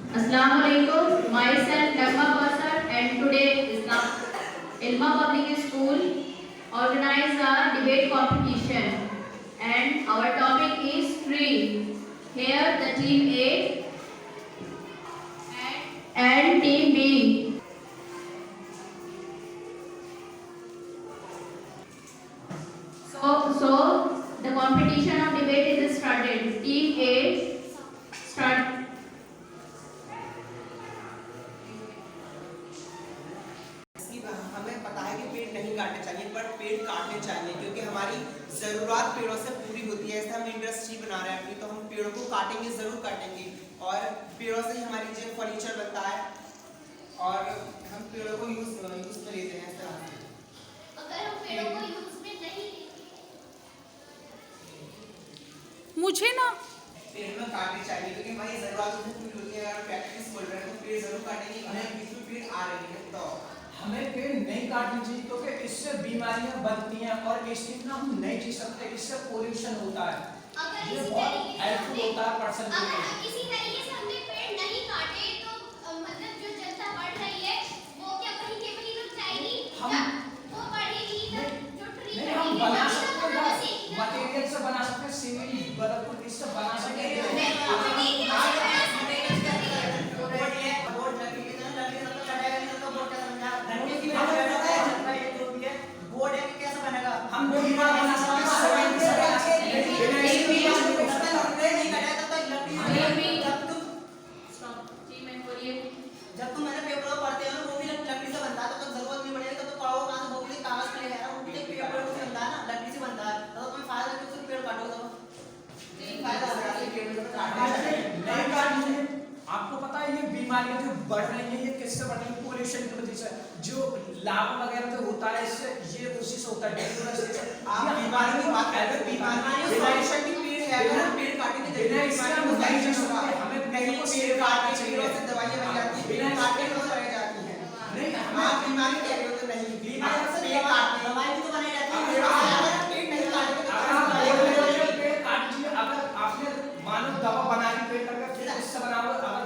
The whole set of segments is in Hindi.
Assalamu alaikum. Myself Nagma Kausar and today Ilma Public School organize a debate competition and our topic is tree. Here the team A and team B. So the competition of debate is started. Team A start. हमें पता है कि पेड़ नहीं काटने चाहिए, पर पेड़ काटने चाहिए क्योंकि हमारी जरूरत पेड़ों से पूरी होती है। ऐसे हम इंडस्ट्री बना रहे हैं अपनी, तो हम पेड़ों को काटेंगे, जरूर काटेंगे। और पेड़ों से ही हमारी जो फर्नीचर बनता है और हम पेड़ों को यूज में लेते हैं। अगर हम पेड़ों को यूज में नहीं मुझे ना पेड़ में काटने चाहिए क्योंकि हमारी जरूरत पूरी होती है। अगर प्रैक्टिस बोल रहे हैं तो पेड़ जरूर काटेंगे। हमें बीच में पेड़ आ रही है तो हमें पेड़ नहीं काटनी चाहिए क्योंकि इससे बीमारियां बनती हैं और इसके बिना हम नहीं जी सकते। इससे पोल्यूशन होता है, अगर ये इसी बहुत तरीके से हेल्पफुल होता है पर्सन के लिए। अगर इसी तरीके से हमने पेड़ नहीं काटे तो मतलब जो जनता बढ़ रही है वो क्या वहीं के वहीं रुक जाएगी? वो बढ़ेगी जो ट्री नहीं, हम बना सकते हैं, मटेरियल से बना सकते हैं, सीमेंट बल्ब इससे बना सकते हैं। हम दीवार बना सकते हैं, सीमेंट से बना सकते हैं। जब तुम मैंने पेपर पढ़ते हो वो भी लकड़ी से बनता है, तो जरूरत नहीं पड़ेगी। तो पढ़ो कहां से, वो भी कागज पे ले वो भी पेपर से बनता है ना, लकड़ी से बनता है। तो तुम्हें फायदा है कि पेड़ काटो तो फायदा होगा। नहीं काटने आपको पता है ये बीमारियां जो बढ़ रही हैं ये किससे बढ़ रही है? पोल्यूशन की वजह से। जो लाभ वगैरह जो होता है इससे ये उसी से होता है। आप बीमारी की बात कर रहे हो, बीमारी सॉल्यूशन की पेड़ है। अगर हम पेड़ काटेंगे तो बीमारी नहीं होगा। हमें नहीं पेड़ काटने चाहिए, से दवाइयां बन जाती हैं, बिना काटे तो रह जाती हैं। नहीं आप बीमारी कह रहे हो तो नहीं, बीमारी से पेड़ काटने दवाई भी तो बनाई जाती है। अगर पेड़ नहीं काटेंगे तो पेड़ काट दिए। अगर आपने मानव दवा बना ली पेड़ करके फिर इससे बनाओ, अगर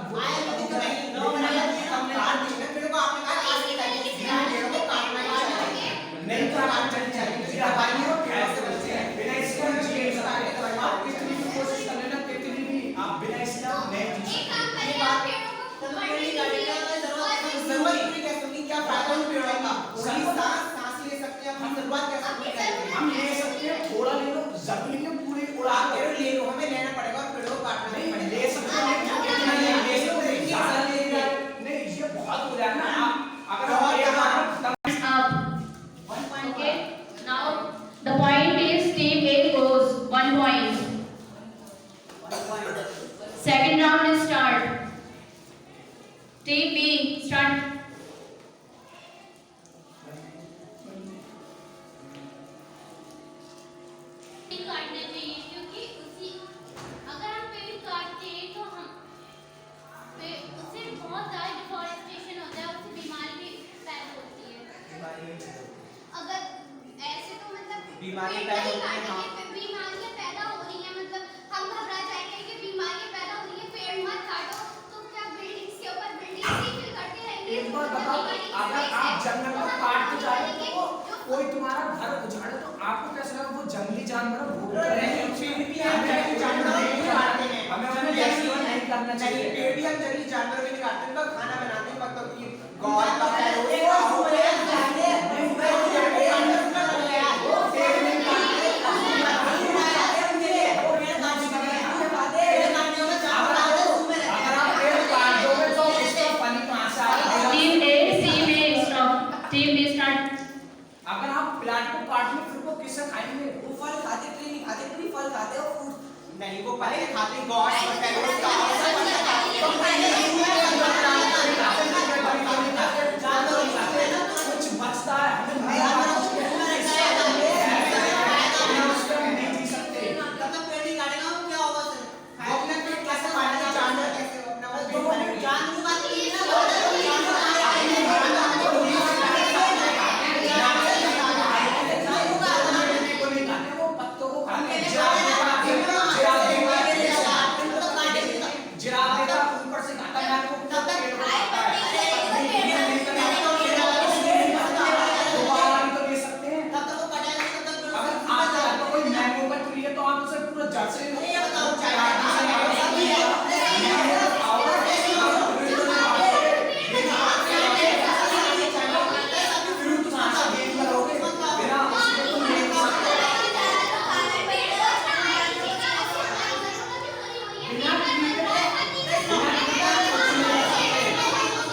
नहीं काटना चाहिए। दवाइयों बिना इसके हम जी नहीं सकते। आप कितनी भी कोशिश कर लेना, कितनी भी आप बिना इसके आप नहीं जी सकते। हम ले सकते हैं, थोड़ा ले लो, जमीन में पूरी उड़ा के ले लो, हमें लेना पड़ेगा और पेड़ों को काटना नहीं पड़ेगा। ले सकते हैं, कितना ले सकते हैं, ज़्यादा ले नहीं, ये बहुत हो जाए ना। आप अगर Okay. Now the point is team A goes 1 point. Second round is start. Team B start. काटना चाहिए क्योंकि उसी अगर हम पेड़ काटते हैं तो हम उससे बहुत ज़्यादा डिफॉरेस्टेशन होता है, उससे बीमारी भी पैदा होती है। अगर ऐसे तो मतलब बीमारी पैदा होती है, बीमारियां पैदा हो रही हैं, मतलब हम घबरा जाएंगे कि बीमारियां पैदा हो रही हैं, पेड़ मत काटो। तो क्या बिल्डिंग्स के ऊपर बिल्डिंग्स ही फिल करते रहेंगे? एक बार बताओ, अगर आप जंगल को काटते जा रहे हो तो कोई तुम्हारा घर उजाड़े तो आपको कैसे लगा? वो जंगली जानवर भूख रहे हैं, पेड़ भी हम जंगली जानवर नहीं काटते हैं। हमें नहीं करना चाहिए। पेड़ भी हम जंगली जानवर भी नहीं काटते हैं, खाना बनाते हैं। मतलब कि गौर का Team B start. अगर आप प्लांट को काट लो फिर वो किससे खाएंगे? वो फल खाते, ट्री नहीं खाते, ट्री फल खाते और फ्रूट नहीं। वो पहले खाते गॉड और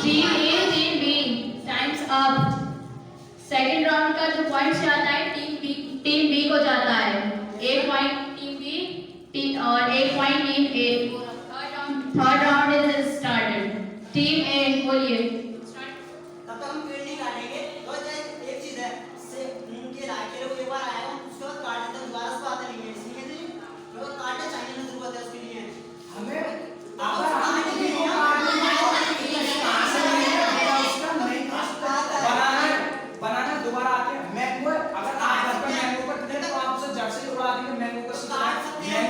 team A team B times up. Second round का जो पॉइंट्स जाता है टीम बी को जाता है, 1 पॉइंट टीम बी और 1 point team A. Third round is started. Team A बोलिए। तब तक हम पेड़ नहीं काटेंगे। तो एक चीज है से उनके इलाके लोग एक बार आएगा उसके बाद काट देते हैं, दोबारा से बात नहीं है, इसलिए नहीं लोग काटना चाहिए ना, जरूरत है उसके लिए हमें अगर हम नहीं बनाना दोबारा आके मैंगो अगर आप घर पर मैंगो पर थे तो आप उसे जड़ से उड़ा देंगे, मैंगो को काट सकते हैं।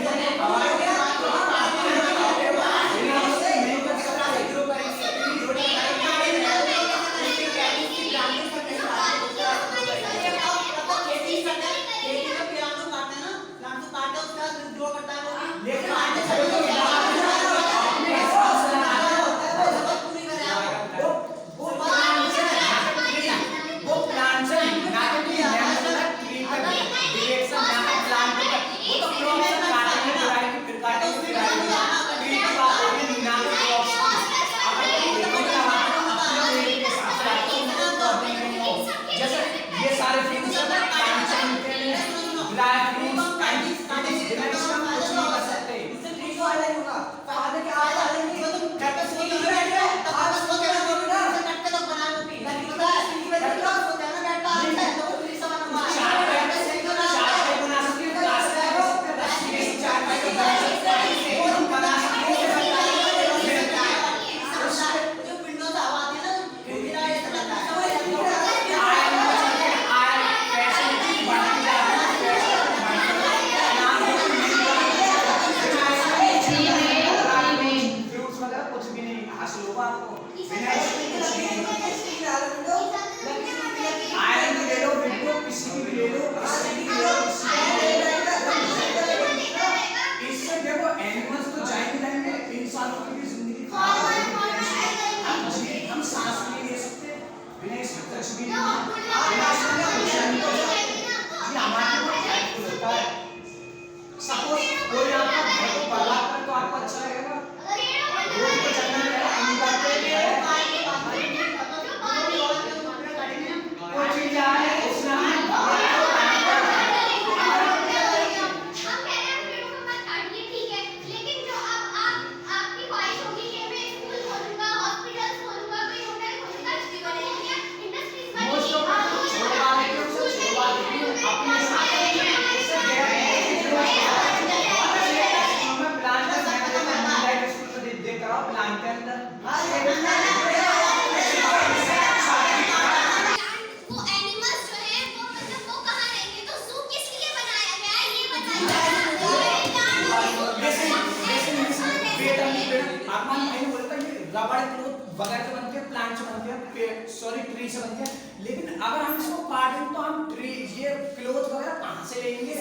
सॉरी ट्री से बनते हैं, लेकिन अगर हम इसको काटें तो हम ट्री ये क्लोथ वगैरह कहाँ से लेंगे?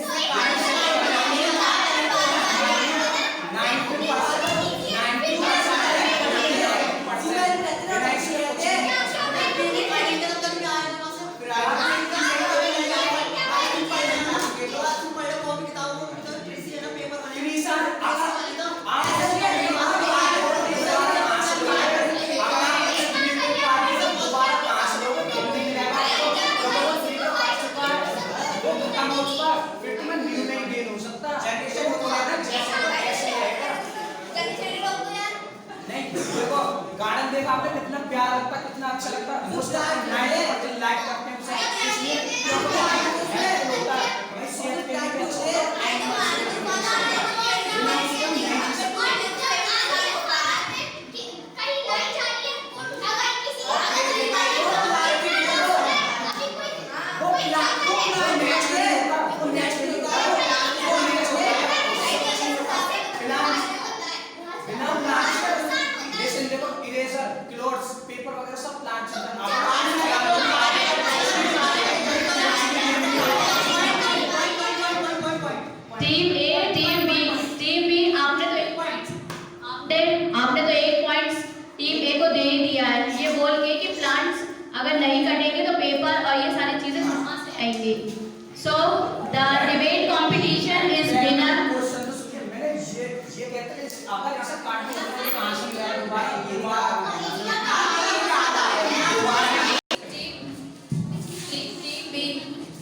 गार्डन देखा आपने कितना प्यारा लगता, कितना अच्छा लगता, लाइक करते हैं इसलिए होता है सेहत के लिए क्लोथ्स पेपर वगैरह सब plants team A team B आपने तो 1 पॉइंट टीम ए को दे दिया है, ये बोल के कि प्लांट्स अगर नहीं कटेंगे तो पेपर और ये सारी चीजें कहां से आएंगी। So the debate competition is winner. मैंने ये कहते हैं अगर ऐसा काटने तो कहां से मिला दोबारा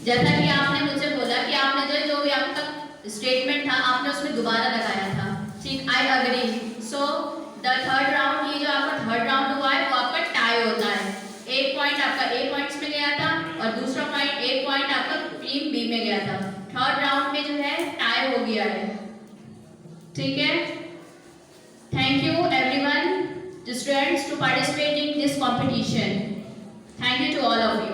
जैसा कि आपने मुझसे बोला कि आपने जो भी आपका स्टेटमेंट था आपने उसमें दोबारा लगाया था, ठीक, I agree. So the third round, ये जो आपका थर्ड राउंड हुआ है वो आपका टाई होता है। एक पॉइंट आपका ए पॉइंट्स में गया था और दूसरा पॉइंट एक पॉइंट आपका टीम बी में गया था। थर्ड राउंड में जो है टाई हो गया है, ठीक है। Thank you everyone, the students, to participate in this competition. Thank you to all of you.